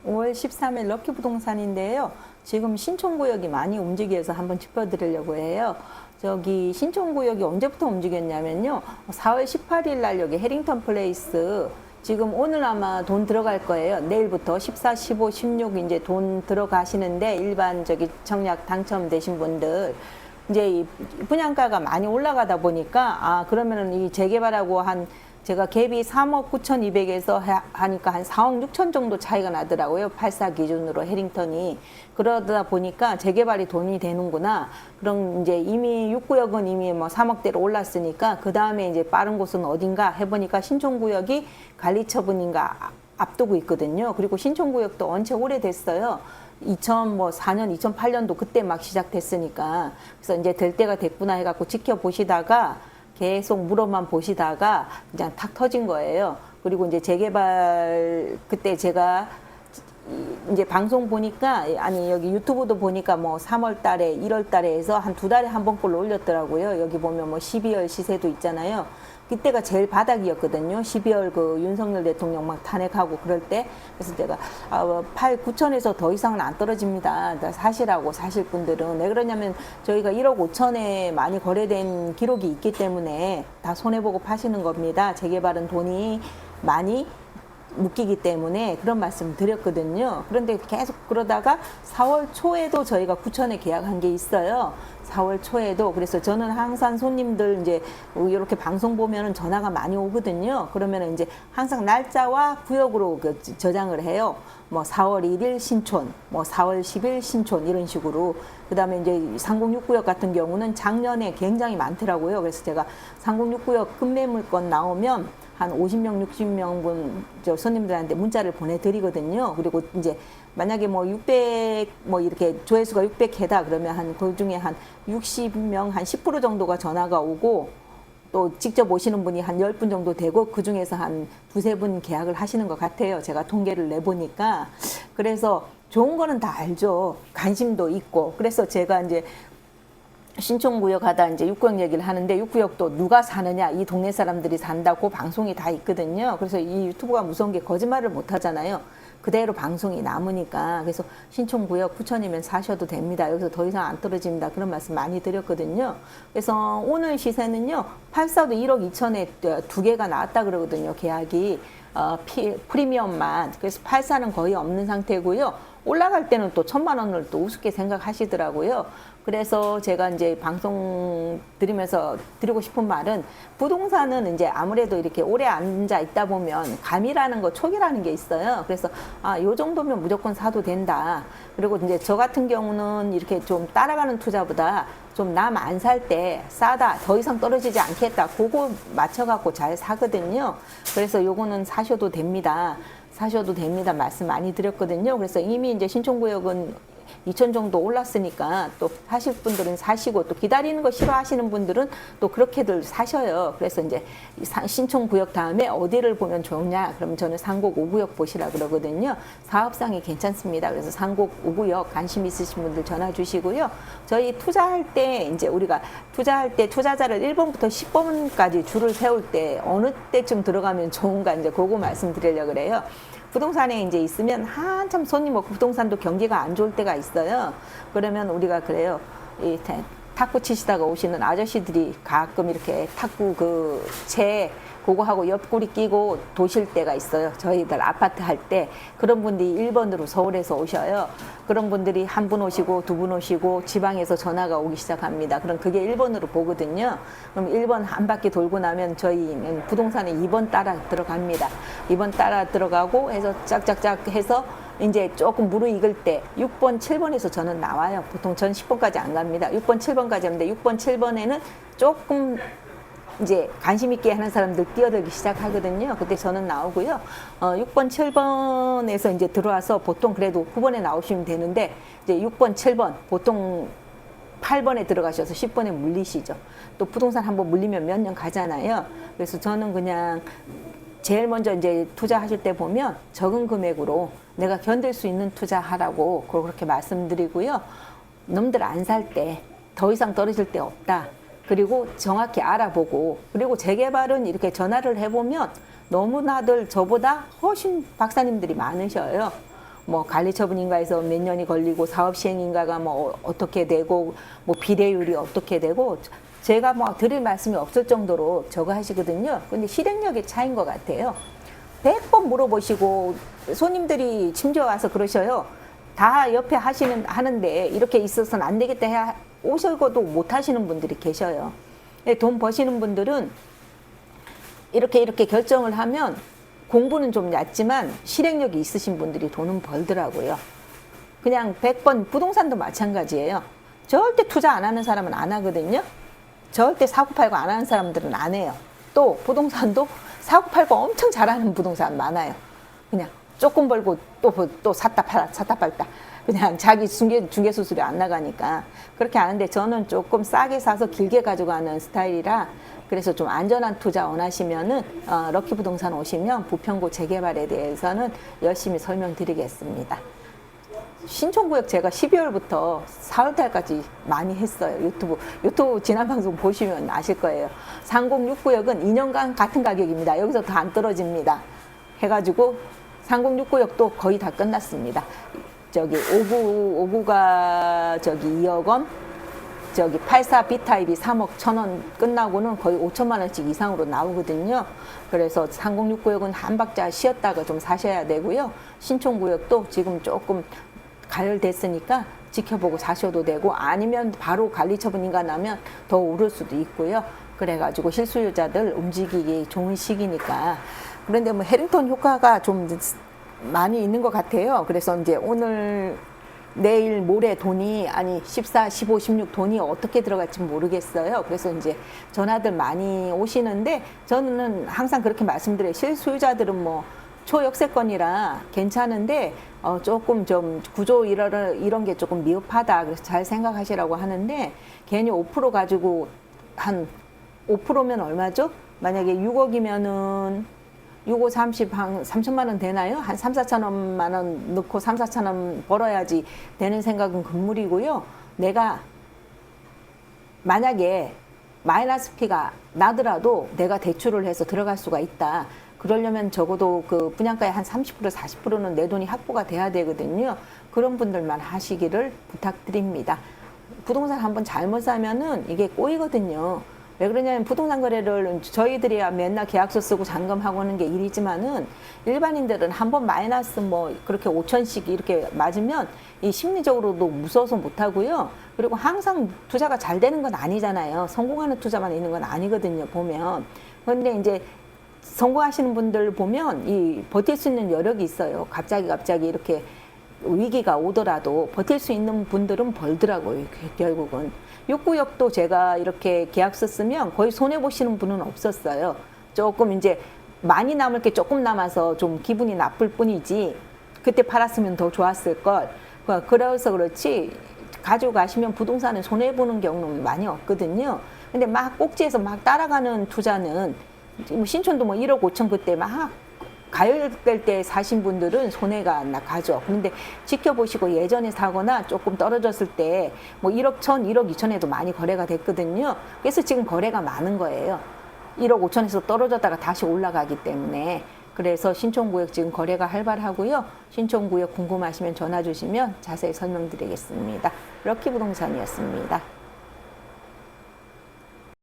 5월 13일 럭키부동산인데요. 지금 신촌구역이 많이 움직여서 한번 짚어드리려고 해요. 저기 신촌구역이 언제부터 움직였냐면요. 4월 18일 날 여기 해링턴 플레이스 지금 오늘 아마 돈 들어갈 거예요. 내일부터 14, 15, 16 이제 돈 들어가시는데 일반 저기 청약 당첨되신 분들 이제 이 분양가가 많이 올라가다 보니까 그러면은 이 재개발하고 한 제가 갭이 3억 9,200에서 하니까 한 4억 6천 정도 차이가 나더라고요. 84 기준으로 해링턴이. 그러다 보니까 재개발이 돈이 되는구나. 그럼 이제 이미 6구역은 이미 뭐 3억대로 올랐으니까 그 다음에 이제 빠른 곳은 어딘가 해보니까 신촌구역이 관리처분인가 앞두고 있거든요. 그리고 신촌구역도 언제 오래됐어요. 2004년, 2008년도 그때 막 시작됐으니까. 그래서 이제 될 때가 됐구나 해갖고 지켜보시다가 계속 물어만 보시다가 그냥 탁 터진 거예요. 그리고 이제 재개발 그때 제가 이제 방송 보니까 아니 여기 유튜브도 보니까 뭐 3월 달에 1월 달에 해서 한 2달에 한 번꼴로 올렸더라고요. 여기 보면 뭐 12월 시세도 있잖아요. 그때가 제일 바닥이었거든요. 12월 그 윤석열 대통령 막 탄핵하고 그럴 때. 그래서 제가 8, 9천에서 더 이상은 안 떨어집니다. 사시라고 사실 분들은. 왜 그러냐면 저희가 1억 5천에 많이 거래된 기록이 있기 때문에 다 손해보고 파시는 겁니다. 재개발은 돈이 많이 묶이기 때문에 그런 말씀 드렸거든요. 그런데 계속 그러다가 4월 초에도 저희가 9천에 계약한 게 있어요. 4월 초에도. 그래서 저는 항상 손님들 이제 이렇게 방송 보면은 전화가 많이 오거든요. 그러면 이제 항상 날짜와 구역으로 저장을 해요. 뭐 4월 1일 신촌, 뭐 4월 10일 신촌 이런 식으로. 그다음에 이제 306구역 같은 경우는 작년에 굉장히 많더라고요. 그래서 제가 306구역 급매물건 나오면 한 50명, 60명 분 손님들한테 문자를 보내드리거든요. 그리고 이제 만약에 뭐 600, 뭐 이렇게 조회수가 600회다 그러면 한 그 중에 한 60명, 한 10% 정도가 전화가 오고 또 직접 오시는 분이 한 10분 정도 되고 그 중에서 한 두세 분 계약을 하시는 것 같아요. 제가 통계를 내보니까. 그래서 좋은 거는 다 알죠. 관심도 있고. 그래서 제가 이제 신촌구역 하다 이제 6구역 얘기를 하는데 6구역도 누가 사느냐 이 동네 사람들이 산다고 방송이 다 있거든요. 그래서 이 유튜브가 무서운 게 거짓말을 못 하잖아요. 그대로 방송이 남으니까. 그래서 신촌구역 9천이면 사셔도 됩니다. 여기서 더 이상 안 떨어집니다. 그런 말씀 많이 드렸거든요. 그래서 오늘 시세는요. 84도 1억 2천에 두 개가 나왔다 그러거든요. 계약이 프리미엄만. 그래서 84는 거의 없는 상태고요. 올라갈 때는 또 1,000만 원을 또 우습게 생각하시더라고요. 그래서 제가 이제 방송 드리면서 드리고 싶은 말은 부동산은 이제 아무래도 이렇게 오래 앉아 있다 보면 감이라는 거, 촉이라는 게 있어요. 그래서 요 정도면 무조건 사도 된다. 그리고 이제 저 같은 경우는 이렇게 좀 따라가는 투자보다 좀 남 안 살 때 싸다, 더 이상 떨어지지 않겠다. 그거 맞춰갖고 잘 사거든요. 그래서 요거는 사셔도 됩니다. 사셔도 됩니다. 말씀 많이 드렸거든요. 그래서 이미 이제 신촌구역은 2천 정도 올랐으니까 또 사실 분들은 사시고 또 기다리는 거 싫어하시는 분들은 또 그렇게들 사셔요. 그래서 이제 신촌구역 다음에 어디를 보면 좋냐? 그러면 저는 상곡 5구역 보시라 그러거든요. 사업상이 괜찮습니다. 그래서 상곡 5구역 관심 있으신 분들 전화 주시고요. 저희 투자할 때 이제 우리가 투자할 때 투자자를 1번부터 10번까지 줄을 세울 때 어느 때쯤 들어가면 좋은가 이제 그거 말씀드리려고 그래요. 부동산에 이제 있으면 한참 손님 없고 부동산도 경기가 안 좋을 때가 있어요. 그러면 우리가 그래요. 이 탁구 치시다가 오시는 아저씨들이 가끔 이렇게 탁구 채 그거 하고 옆구리 끼고 도실 때가 있어요. 저희들 아파트 할 때 그런 분들이 1번으로 서울에서 오셔요. 그런 분들이 한 분 오시고 두 분 오시고 지방에서 전화가 오기 시작합니다. 그럼 그게 1번으로 보거든요. 그럼 1번 한 바퀴 돌고 나면 저희는 부동산에 2번 따라 들어갑니다. 2번 따라 들어가고 해서 짝짝짝 해서 이제 조금 무르익을 때 6번, 7번에서 저는 나와요. 보통 전 10번까지 안 갑니다. 6번, 7번까지 하는데 6번, 7번에는 조금 이제 관심 있게 하는 사람들 뛰어들기 시작하거든요. 그때 저는 나오고요. 6번, 7번에서 이제 들어와서 보통 그래도 9번에 나오시면 되는데 이제 6번, 7번 보통 8번에 들어가셔서 10번에 물리시죠. 또 부동산 한번 물리면 몇 년 가잖아요. 그래서 저는 그냥 제일 먼저 이제 투자하실 때 보면 적은 금액으로 내가 견딜 수 있는 투자하라고 그렇게 말씀드리고요. 놈들 안 살 때 더 이상 떨어질 데 없다. 그리고 정확히 알아보고 그리고 재개발은 이렇게 전화를 해보면 너무나들 저보다 훨씬 박사님들이 많으셔요. 뭐 관리처분인가에서 몇 년이 걸리고 사업 시행인가가 뭐 어떻게 되고 뭐 비례율이 어떻게 되고 제가 뭐 드릴 말씀이 없을 정도로 저거 하시거든요. 근데 실행력의 차이인 것 같아요. 100번 물어보시고 손님들이 심지어 와서 그러셔요. 다 옆에 하는데 이렇게 있어서는 안 되겠다 해 오셔도 못 하시는 분들이 계셔요. 돈 버시는 분들은 이렇게 결정을 하면 공부는 좀 얕지만 실행력이 있으신 분들이 돈은 벌더라고요. 그냥 100번 부동산도 마찬가지예요. 절대 투자 안 하는 사람은 안 하거든요. 절대 사고 팔고 안 하는 사람들은 안 해요. 또 부동산도 사고 팔고 엄청 잘하는 부동산 많아요. 그냥 조금 벌고 또 샀다 팔다. 그냥 자기 중개 수수료 안 나가니까 그렇게 하는데 저는 조금 싸게 사서 길게 가져가는 스타일이라 그래서 좀 안전한 투자 원하시면은 럭키 부동산 오시면 부평구 재개발에 대해서는 열심히 설명드리겠습니다. 신촌구역 제가 12월부터 4월달까지 많이 했어요. 유튜브 지난 방송 보시면 아실 거예요. 3069역은 2년간 같은 가격입니다. 여기서 더 안 떨어집니다. 해가지고 3069역도 거의 다 끝났습니다. 저기 59가 저기 2억 원, 저기 84 B타입이 3억 1,000원 끝나고는 거의 5천만 원씩 이상으로 나오거든요. 그래서 3069역은 한 박자 쉬었다가 좀 사셔야 되고요. 신촌구역도 지금 조금 가열됐으니까 지켜보고 사셔도 되고 아니면 바로 관리처분인가 나면 더 오를 수도 있고요. 그래가지고 실수요자들 움직이기 좋은 시기니까. 그런데 뭐 해링턴 효과가 좀 많이 있는 것 같아요. 그래서 이제 오늘 내일 모레 돈이 14, 15, 16 돈이 어떻게 들어갈지 모르겠어요. 그래서 이제 전화들 많이 오시는데 저는 항상 그렇게 말씀드려요. 실수요자들은 뭐 초역세권이라 괜찮은데 조금 좀 구조 이런 게 조금 미흡하다. 그래서 잘 생각하시라고 하는데 괜히 5% 가지고 한 5%면 얼마죠? 만약에 6억이면은 6, 5, 30, 한 3천만 원 되나요? 한 3, 4천만 원 넣고 3, 4천 원 벌어야지 되는 생각은 금물이고요. 내가 만약에 마이너스 피가 나더라도 내가 대출을 해서 들어갈 수가 있다. 그러려면 적어도 그 분양가의 한 30%, 40%는 내 돈이 확보가 돼야 되거든요. 그런 분들만 하시기를 부탁드립니다. 부동산 한번 잘못 사면은 이게 꼬이거든요. 왜 그러냐면 부동산 거래를 저희들이야 맨날 계약서 쓰고 잔금하고 하는 게 일이지만은 일반인들은 한번 마이너스 뭐 그렇게 5천씩 이렇게 맞으면 이 심리적으로도 무서워서 못 하고요. 그리고 항상 투자가 잘 되는 건 아니잖아요. 성공하는 투자만 있는 건 아니거든요. 보면. 그런데 이제 성공하시는 분들 보면 이 버틸 수 있는 여력이 있어요. 갑자기 이렇게 위기가 오더라도 버틸 수 있는 분들은 벌더라고요. 결국은. 6구역도 제가 이렇게 계약서 쓰면 거의 손해보시는 분은 없었어요. 조금 이제 많이 남을 게 조금 남아서 좀 기분이 나쁠 뿐이지 그때 팔았으면 더 좋았을 걸. 그래서 그렇지 가지고 가시면 부동산은 손해보는 경우는 많이 없거든요. 근데 막 꼭지에서 막 따라가는 투자는 신촌도 뭐 1억 5천 그때 막 가열될 때 사신 분들은 손해가 가죠. 그런데 지켜보시고 예전에 사거나 조금 떨어졌을 때 뭐 1억 1천, 1억 2천에도 많이 거래가 됐거든요. 그래서 지금 거래가 많은 거예요. 1억 5천에서 떨어졌다가 다시 올라가기 때문에. 그래서 신촌구역 지금 거래가 활발하고요. 신촌구역 궁금하시면 전화 주시면 자세히 설명드리겠습니다. 럭키 부동산이었습니다.